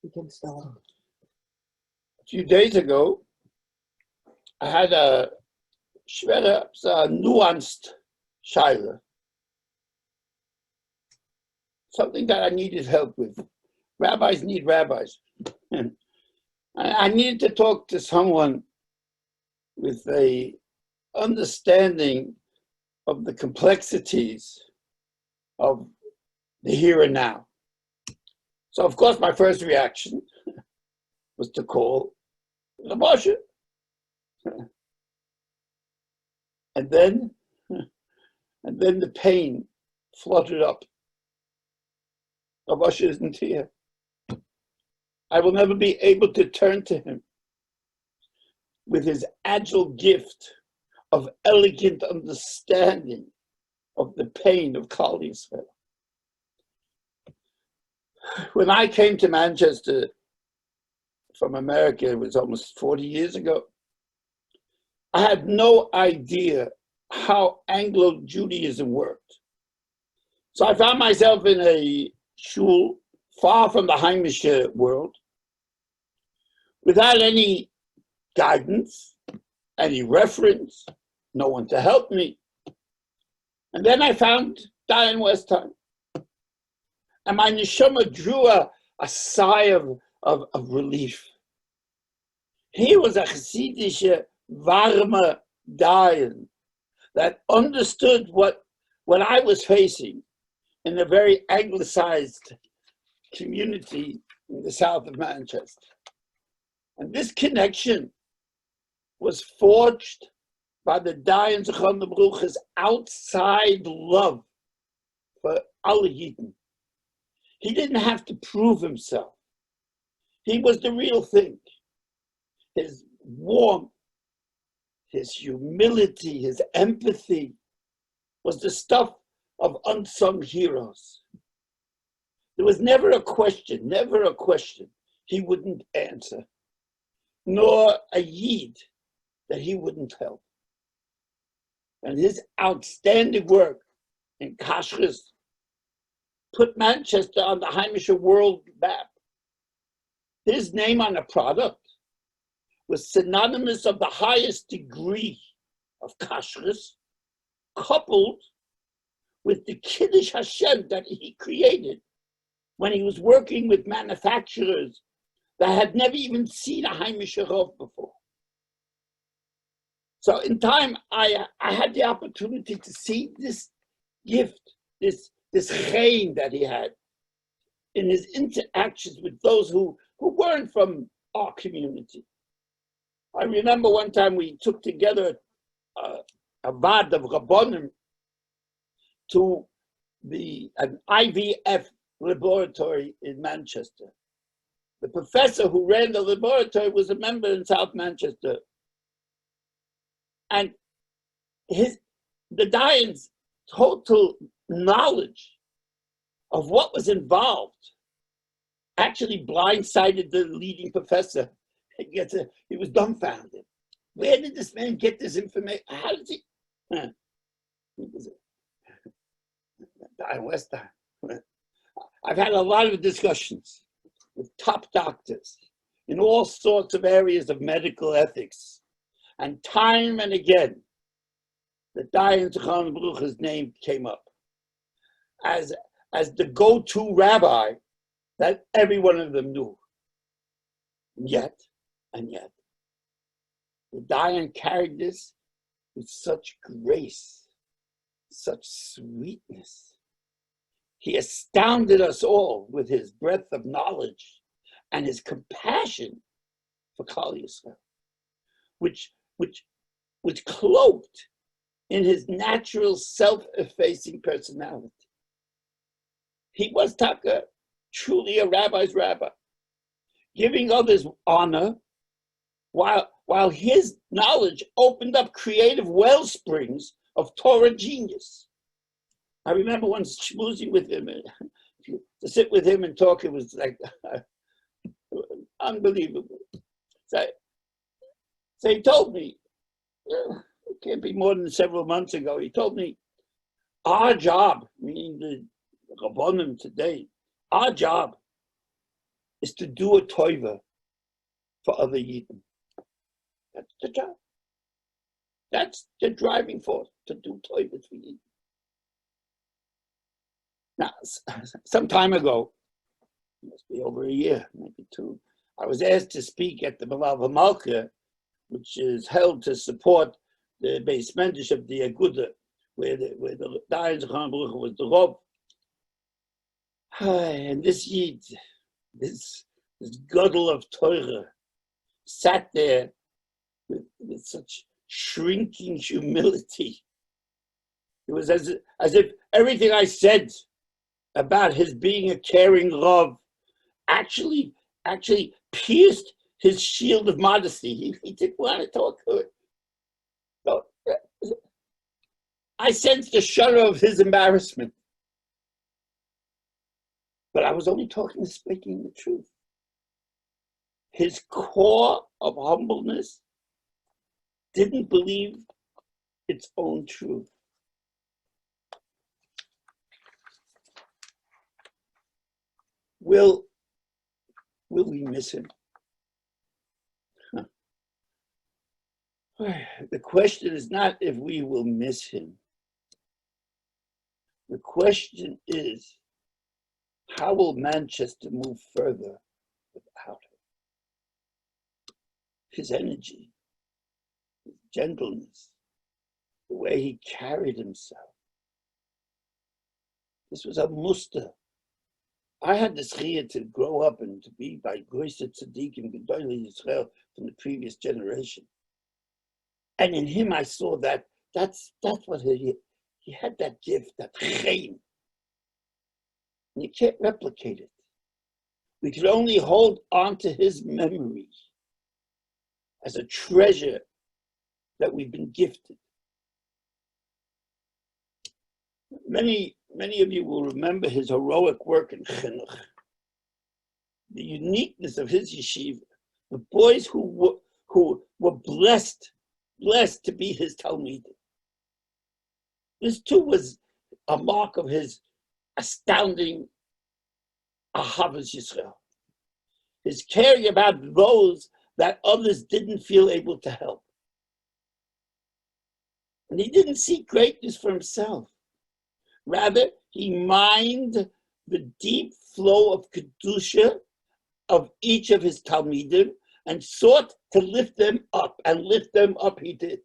We can start. A few days ago, I had a nuanced shaila, something that I needed help with. Rabbis need rabbis. And I needed to talk to someone with a understanding of the complexities of the here and now. So, of course, my first reaction was to call the Moshe. And then the pain flooded up. The Moshe isn't here. I will never be able to turn to him with his agile gift of elegant understanding of the pain of Klal Yisrael. When I came to Manchester from America, it was almost 40 years ago, I had no idea how Anglo-Judaism worked. So I found myself in a shul far from the Heimische world, without any guidance, any reference, no one to help me. And then I found Dayan Westheim. And my neshama drew a sigh of relief. He was a Hasidische, warme Dayan that understood what I was facing in a very anglicized community in the south of Manchester. And this connection was forged by the Dayan Zechron Lebruch's outside love for all Yidden. He didn't have to prove himself. He was the real thing. His warmth, his humility, his empathy was the stuff of unsung heroes. There was never a question he wouldn't answer, nor a Yid that he wouldn't help. And his outstanding work in Kashrus put Manchester on the Heimische world map. His name on a product was synonymous of the highest degree of Kashrus, coupled with the Kiddush Hashem that he created when he was working with manufacturers that had never even seen a Heimische Rov before. So in time, I had the opportunity to see this gift, this chain that he had in his interactions with those who weren't from our community. I remember one time we took together a vad of Rabbonim to an IVF laboratory in Manchester. The professor who ran the laboratory was a member in South Manchester. And the Dayan's total knowledge of what was involved actually blindsided the leading professor. He was dumbfounded. Where did this man get this information? How did he? He was Dayan Westheim. I've had a lot of discussions with top doctors in all sorts of areas of medical ethics. And time and again, the Dayan Zechron Lebruch's name came up as the go-to rabbi that every one of them knew. And yet, the Dayan carried this with such grace, such sweetness. He astounded us all with his breadth of knowledge and his compassion for Klal Yisrael, which cloaked in his natural self-effacing personality. He was Taka, truly a rabbi's rabbi, giving others honor while his knowledge opened up creative wellsprings of Torah genius. I remember once schmoozing with him, to sit with him and talk, it was like unbelievable. So he told me, it can't be more than several months ago, he told me, our job, meaning the Rabbonim today, our job is to do a toiva for other Yidden. That's the job. That's the driving force, to do toivas for Yidden. Now, some time ago, must be over a year, maybe two, I was asked to speak at the Malava Malka, which is held to support the base mentorship of the Aguda, where the Dayan was the Rav. And this Yid, this Gadol of Torah, sat there with such shrinking humility. It was as if everything I said about his being a caring Rav actually pierced his shield of modesty. He didn't want to talk to it. So, I sensed a shudder of his embarrassment. But I was only speaking the truth. His core of humbleness didn't believe its own truth. Will we miss him? Huh. The question is not if we will miss him. The question is, how will Manchester move further without him? His energy, his gentleness, the way he carried himself. This was a muster. I had the schiyah to grow up and to be by Goyse Tzaddikim Gedolei Yisrael from the previous generation. And in him I saw that's what he had, that gift, that chaim. And you can't replicate it. We can only hold on to his memory as a treasure that we've been gifted. Many of you will remember his heroic work in chinuch, the uniqueness of his yeshiva, the boys who were blessed to be his talmidim. This too was a mark of his astounding ahavas Yisrael, his caring about those that others didn't feel able to help. And he didn't seek greatness for himself. Rather, he mined the deep flow of kedusha of each of his talmidim and sought to lift them up, and lift them up he did.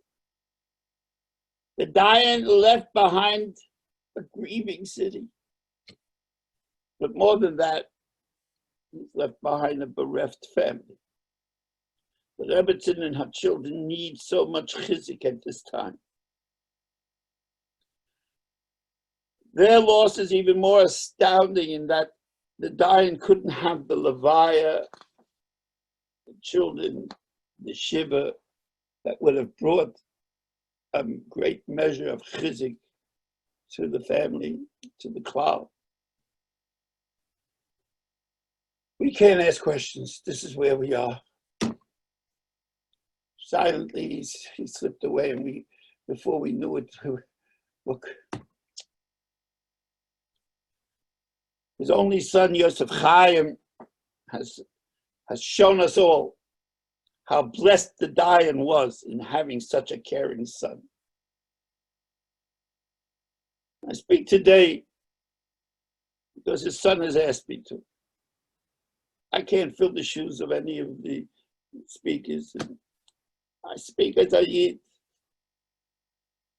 The Dayan left behind a grieving city. But more than that, he's left behind a bereft family. The Rebbetzin and her children need so much chizik at this time. Their loss is even more astounding in that the Dayan couldn't have the Levaya, the children, the Shiva, that would have brought a great measure of chizik to the family, to the cloud. We can't ask questions. This is where we are. Silently, he slipped away, and before we knew it, look. His only son, Yosef Chaim, has shown us all how blessed the Dayan was in having such a caring son. I speak today because his son has asked me to. I can't fill the shoes of any of the speakers. And I speak as a Yid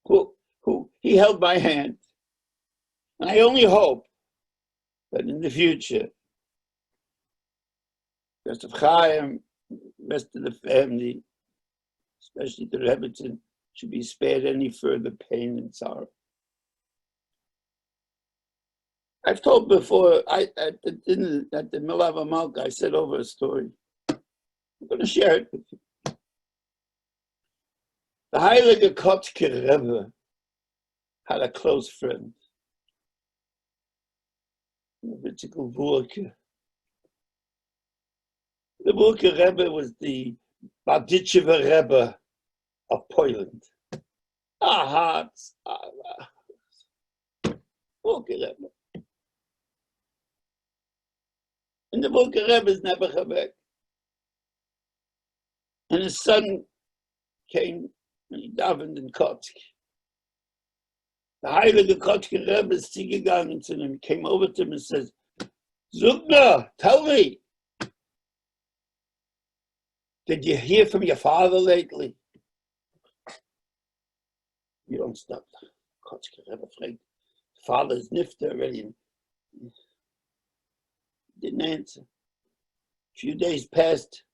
who he held my hand. And I only hope that in the future, Yosef Chaim, the rest of the family, especially the Rebbetzin, should be spared any further pain and sorrow. I've told before, at the dinner, at the Milava Malka, I said over a story. I'm going to share it with you. The Heilige Kotzke Rebbe had a close friend, the Ztzl Vurke. The Vurke Rebbe was the Badichever Rebbe of Poland. Vurke Rebbe. And the Wulke Rebbe is never back. And his son came and he davened in Kotsk. The Heilige Kotsker Rebbe is zugegangen zu him, came over to him and says, Zugna, tell me, did you hear from your father lately? You don't stop. Kotsker Rebbe fragt, father's nifter already. Didn't answer. A few days passed.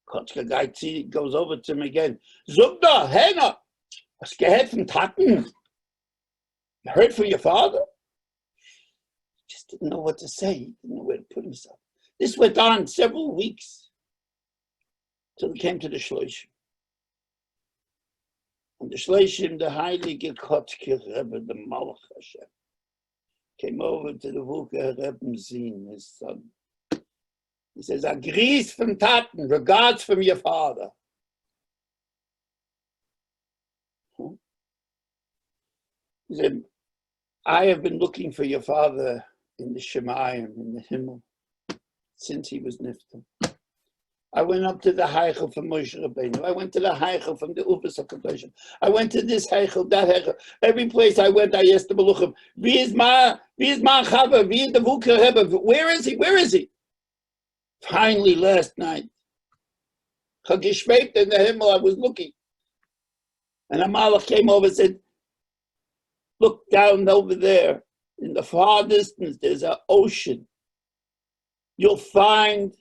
Kotsker guy goes over to him again. Zugna, Henna, hast gehört from Taten? You heard from your father? He just didn't know what to say. He didn't know where to put himself. This went on several weeks till he came to the Shloshim. And the Shloshim, the Heilige Kotsker Rebbe, the Malach Hashem, came over to the Wulke Rebbe Zin, his son. He says, a gries from Taten, regards from your father. He said, I have been looking for your father in the Shemayim, in the Himmel, since he was nifter. I went up to the Heichel from Moshe Rabbeinu. I went to the Heichel from the Ufas HaKadoshim. I went to this Heichel, that Heichel. Every place I went, I asked the Meluchim, wie is my Chava, wie is the Wulke Rebbe? Where is he? Where is he? Finally, last night, Chagishveit in the Himmel, I was looking. And a Malach came over and said, look down over there. In the far distance, there's an ocean. You'll find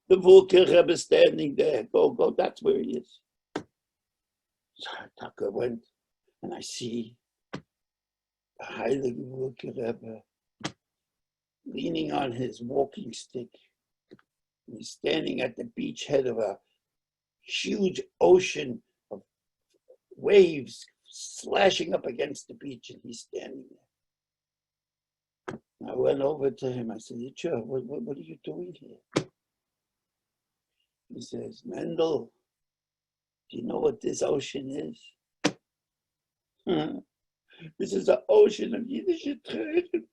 the Wulke Rebbe standing there. Go, that's where he is. So Taka went, and I see the Heilige Wulke Rebbe leaning on his walking stick. He's standing at the beach head of a huge ocean of waves slashing up against the beach, and he's standing there. I went over to him. I said, Yitzhak, what are you doing here? He says, Mendel, do you know what this ocean is? This is an ocean of Yiddish Tränen.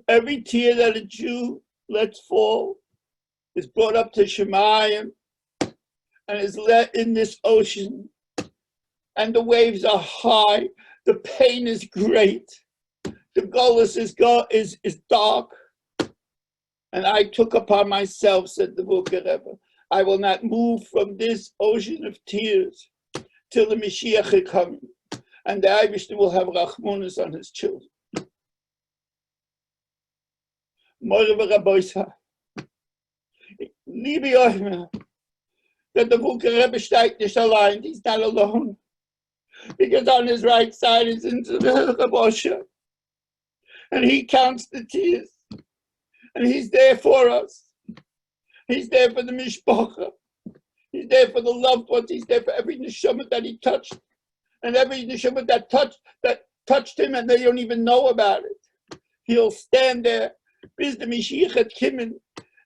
Every tear that a Jew lets fall is brought up to Shemayim and is let in this ocean. And the waves are high. The pain is great. The gullus is dark. And I took upon myself, said the Wulke Rebbe, I will not move from this ocean of tears till the Mashiach is coming. And the Eibishter will have Rachmunus on his children. Moire v'Rabosai, liebe euch, that the Wulke Rebbe steigt nicht allein, he's not alone. Because on his right side is into the Rabosha. And he counts the tears. And he's there for us. He's there for the mishpacha. He's there for the loved ones. He's there for every neshama that he touched. And every neshama that touched him and they don't even know about it. He'll stand there. Bis the Mashiach hat kimmen.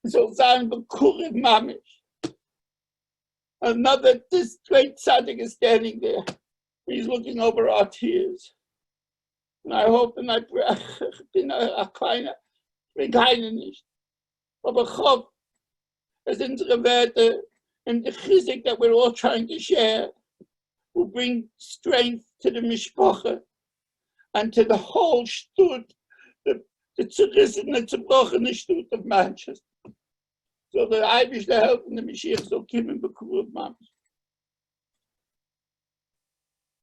Soll sein bekurim mamish. This great tzaddik is standing there. He's looking over our tears. And I hope and I pray, ich bin keine nicht. Aber ich hoffe, dass unsere Werte and the chizik that we're all trying to share will bring strength to the mishpacha and to the whole shtut, the zerrissene, zerbrochene shtut of Manchester. So that I wish to help in the Mashiach so Kim and Bekur of Manchester.